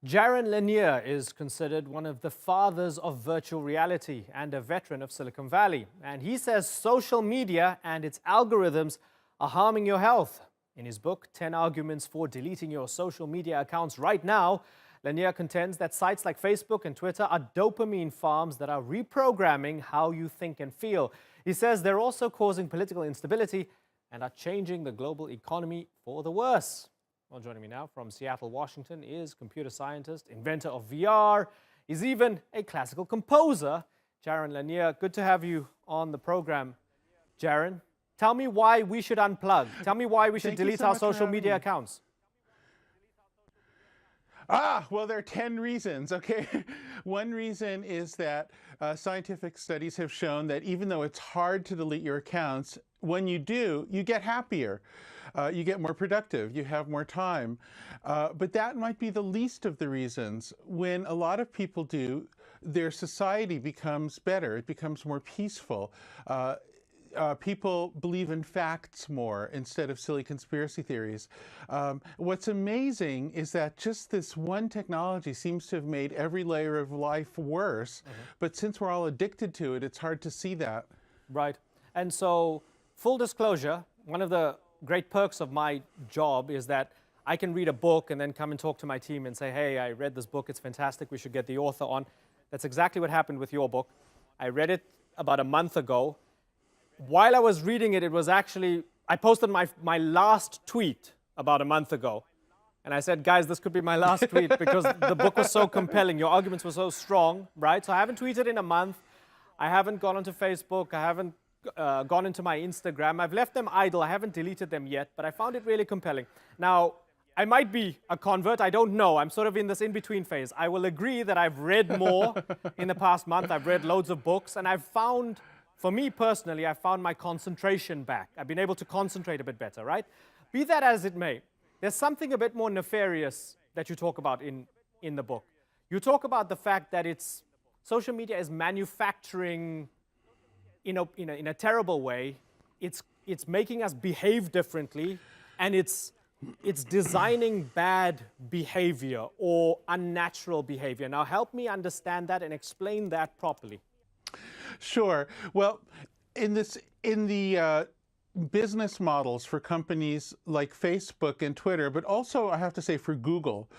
Jaron Lanier is considered one of the fathers of virtual reality and a veteran of Silicon Valley. And he says social media and its algorithms are harming your health. In his book, 10 Arguments for Deleting Your Social Media Accounts Right Now, Lanier contends that sites like Facebook and Twitter are dopamine farms that are reprogramming how you think and feel. He says they're also causing political instability and are changing the global economy for the worse. Well, joining me now from Seattle, Washington is computer scientist, inventor of VR. He's even a classical composer, Jaron Lanier. Good to have you on the program, Jaron. Tell me why we should unplug. Tell me why we should delete our social media accounts. Well, there are 10 reasons, okay? One reason is that scientific studies have shown that even though it's hard to delete your accounts, when you do, you get happier. You get more productive, you have more time. But that might be the least of the reasons. When a lot of people do, their society becomes better, it becomes more peaceful. People believe in facts more instead of silly conspiracy theories. What's amazing is that just this one technology seems to have made every layer of life worse. But since we're all addicted to it, it's hard to see that. Right. And so, full disclosure, one of the great perks of my job is that I can read a book and then come and talk to my team and say, hey, I read this book, it's fantastic, we should get the author on. That's exactly what happened with your book. I read it about a month ago. While I was reading it, it was actually, I posted my last tweet about a month ago. And I said, guys, this could be my last tweet because the book was so compelling. Your arguments were so strong, right? So I haven't tweeted in a month. I haven't gone onto Facebook. I haven't gone into my Instagram. I've left them idle. I haven't deleted them yet, but I found it really compelling. Now, I might be a convert. I don't know. I'm sort of in this in-between phase. I will agree that I've read more in the past month. I've read loads of books, and I've found, for me personally, I found my concentration back. I've been able to concentrate a bit better, right? Be that as it may, there's something a bit more nefarious that you talk about in the book. You talk about the fact that social media is manufacturing in a terrible way. It's making us behave differently, and it's designing bad behavior or unnatural behavior. Now, help me understand that and explain that properly. Sure. Well, in the business models for companies like Facebook and Twitter, but also I have to say for Google,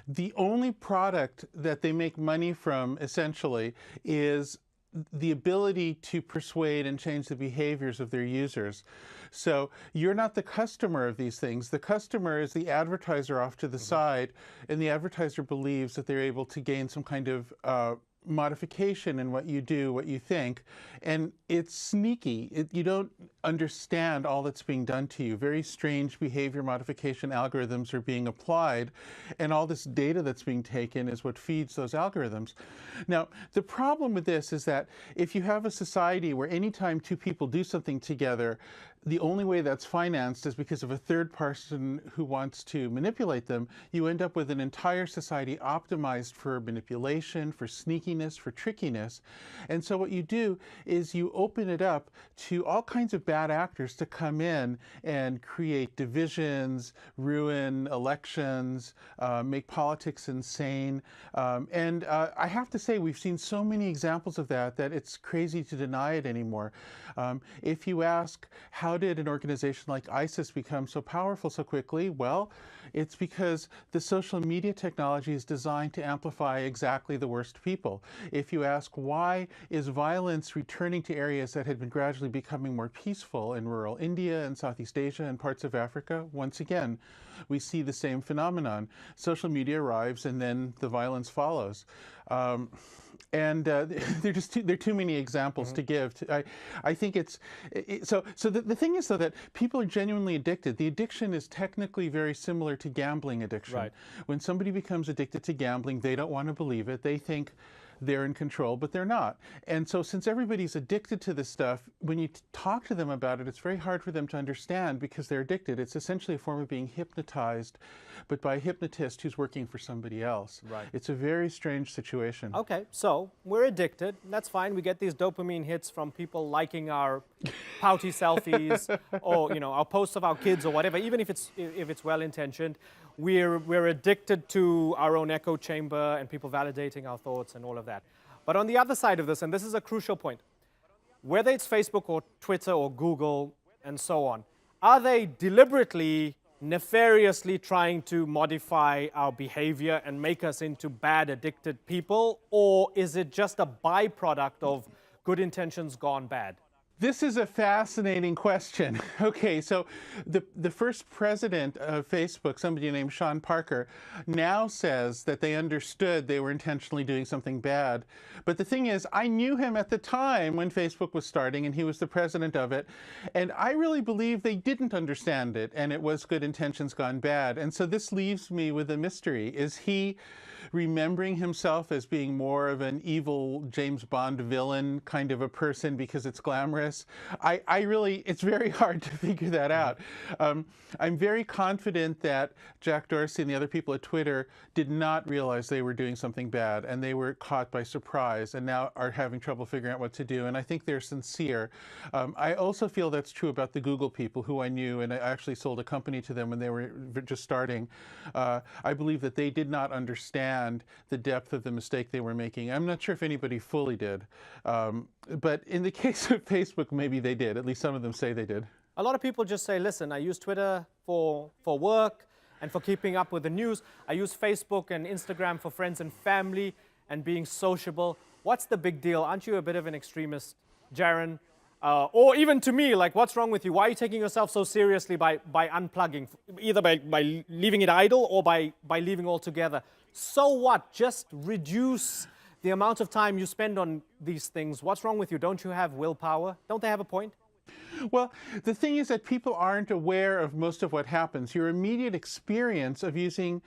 the only product that they make money from essentially is the ability to persuade and change the behaviors of their users. So you're not the customer of these things. The customer is the advertiser off to the side, and the advertiser believes that they're able to gain some kind of modification in what you do, what you think, and it's sneaky. You don't understand all that's being done to you. Very strange behavior modification algorithms are being applied, and all this data that's being taken is what feeds those algorithms. Now, the problem with this is that if you have a society where anytime two people do something together, the only way that's financed is because of a third person who wants to manipulate them, you end up with an entire society optimized for manipulation, for sneakiness, for trickiness. And so what you do is you open it up to all kinds of bad actors to come in and create divisions, ruin elections, make politics insane. And I have to say, we've seen so many examples of that it's crazy to deny it anymore. If you ask, how did an organization like ISIS become so powerful so quickly? Well, it's because the social media technology is designed to amplify exactly the worst people. If you ask, why is violence returning to areas that had been gradually becoming more peaceful in rural India and Southeast Asia and parts of Africa? Once again, we see the same phenomenon. Social media arrives and then the violence follows. There are too many examples to give. I think so the thing is, though, that people are genuinely addicted. The addiction is technically very similar to gambling addiction. Right. When somebody becomes addicted to gambling, they don't want to believe it. They think they're in control, but they're not. And so since everybody's addicted to this stuff, when you talk to them about it, it's very hard for them to understand because they're addicted. It's essentially a form of being hypnotized, but by a hypnotist who's working for somebody else. Right. It's a very strange situation. Okay, so we're addicted. That's fine. We get these dopamine hits from people liking our pouty selfies or our posts of our kids or whatever, even if it's well-intentioned. we're addicted to our own echo chamber and people validating our thoughts and all of that. But on the other side of this, and this is a crucial point, whether it's Facebook or Twitter or Google and so on, are they deliberately, nefariously trying to modify our behavior and make us into bad, addicted people? Or is it just a byproduct of good intentions gone bad? This is a fascinating question. Okay, so the first president of Facebook, somebody named Sean Parker, now says that they understood they were intentionally doing something bad. But the thing is, I knew him at the time when Facebook was starting and he was the president of it. And I really believe they didn't understand it and it was good intentions gone bad. And so this leaves me with a mystery. Is he remembering himself as being more of an evil James Bond villain kind of a person because it's glamorous? I really, it's very hard to figure that out. I'm very confident that Jack Dorsey and the other people at Twitter did not realize they were doing something bad and they were caught by surprise and now are having trouble figuring out what to do. And I think they're sincere. I also feel that's true about the Google people who I knew, and I actually sold a company to them when they were just starting. I believe that they did not understand the depth of the mistake they were making. I'm not sure if anybody fully did. But in the case of Facebook, maybe they did. At least some of them say they did. A lot of people just say, listen, I use Twitter for work and for keeping up with the news. I use Facebook and Instagram for friends and family and being sociable. What's the big deal? Aren't you a bit of an extremist, Jaron? Or even to me, like, what's wrong with you? Why are you taking yourself so seriously by unplugging, either by leaving it idle or by leaving altogether? So what? Just reduce the amount of time you spend on these things. What's wrong with you? Don't you have willpower? Don't they have a point? Well, the thing is that people aren't aware of most of what happens. Your immediate experience of using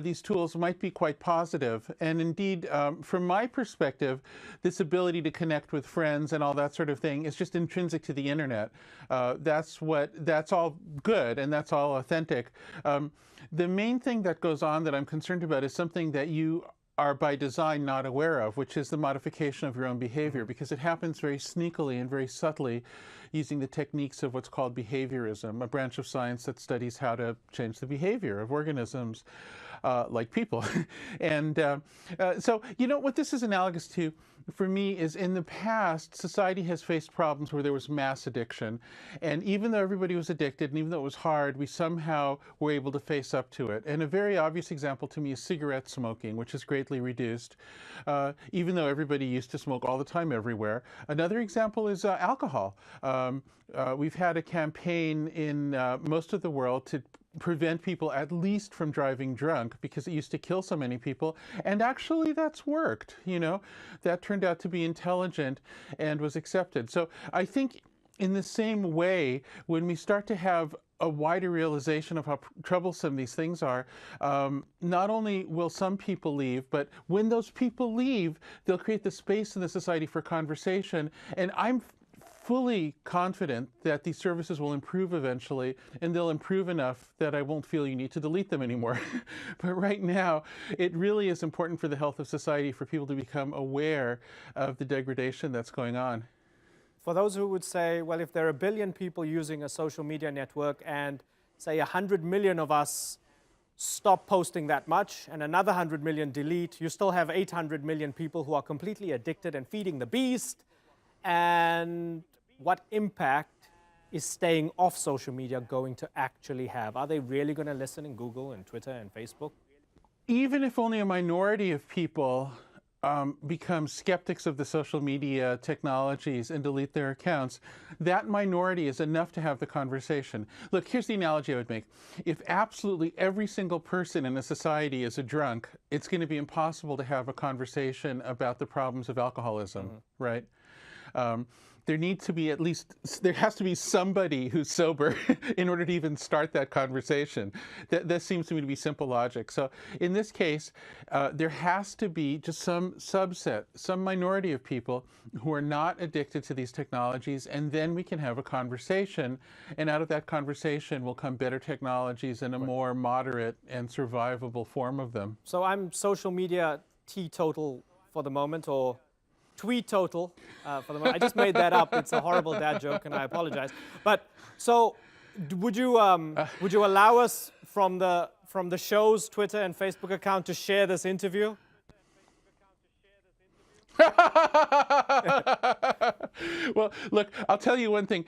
these tools might be quite positive. And indeed, from my perspective, this ability to connect with friends and all that sort of thing is just intrinsic to the internet. That's all good and that's all authentic. The main thing that goes on that I'm concerned about is something that you are by design not aware of, which is the modification of your own behavior, because it happens very sneakily and very subtly using the techniques of what's called behaviorism, a branch of science that studies how to change the behavior of organisms like people. And so, you know, what this is analogous to, for me, is in the past, society has faced problems where there was mass addiction. And even though everybody was addicted, and even though it was hard, we somehow were able to face up to it. And a very obvious example to me is cigarette smoking, which is greatly reduced, even though everybody used to smoke all the time everywhere. Another example is alcohol. We've had a campaign in most of the world to prevent people at least from driving drunk because it used to kill so many people. And actually that's worked, you know. That turned out to be intelligent and was accepted. So I think in the same way, when we start to have a wider realization of how troublesome these things are, not only will some people leave, but when those people leave, they'll create the space in the society for conversation. And I'm fully confident that these services will improve eventually, and they'll improve enough that I won't feel you need to delete them anymore. But right now, it really is important for the health of society for people to become aware of the degradation that's going on. For those who would say, well, if there are 1 billion people using a social media network and say 100 million of us stop posting that much and another 100 million delete, you still have 800 million people who are completely addicted and feeding the beast. And what impact is staying off social media going to actually have? Are they really going to listen in Google and Twitter and Facebook? Even if only a minority of people become skeptics of the social media technologies and delete their accounts, that minority is enough to have the conversation. Look, here's the analogy I would make. If absolutely every single person in a society is a drunk, it's going to be impossible to have a conversation about the problems of alcoholism, right? There needs to be there has to be somebody who's sober in order to even start that conversation. That seems to me to be simple logic. So in this case, there has to be just some subset, some minority of people who are not addicted to these technologies, and then we can have a conversation, and out of that conversation will come better technologies and a more moderate and survivable form of them. So I'm social media teetotal for the moment, or tweet total for the moment. I just made that up. It's a horrible dad joke, and I apologize. But so, would you allow us from the show's Twitter and Facebook account to share this interview? Well, look, I'll tell you one thing.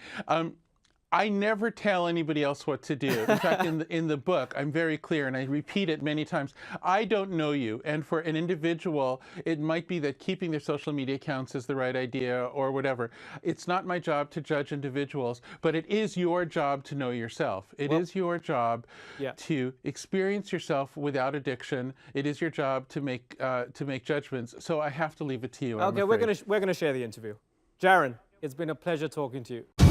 I never tell anybody else what to do. In fact, in the book, I'm very clear, and I repeat it many times. I don't know you, and for an individual, it might be that keeping their social media accounts is the right idea or whatever. It's not my job to judge individuals, but it is your job to know yourself. It is your job to experience yourself without addiction. It is your job to make judgments. So I have to leave it to you. Okay, we're gonna share the interview. Jaron, it's been a pleasure talking to you.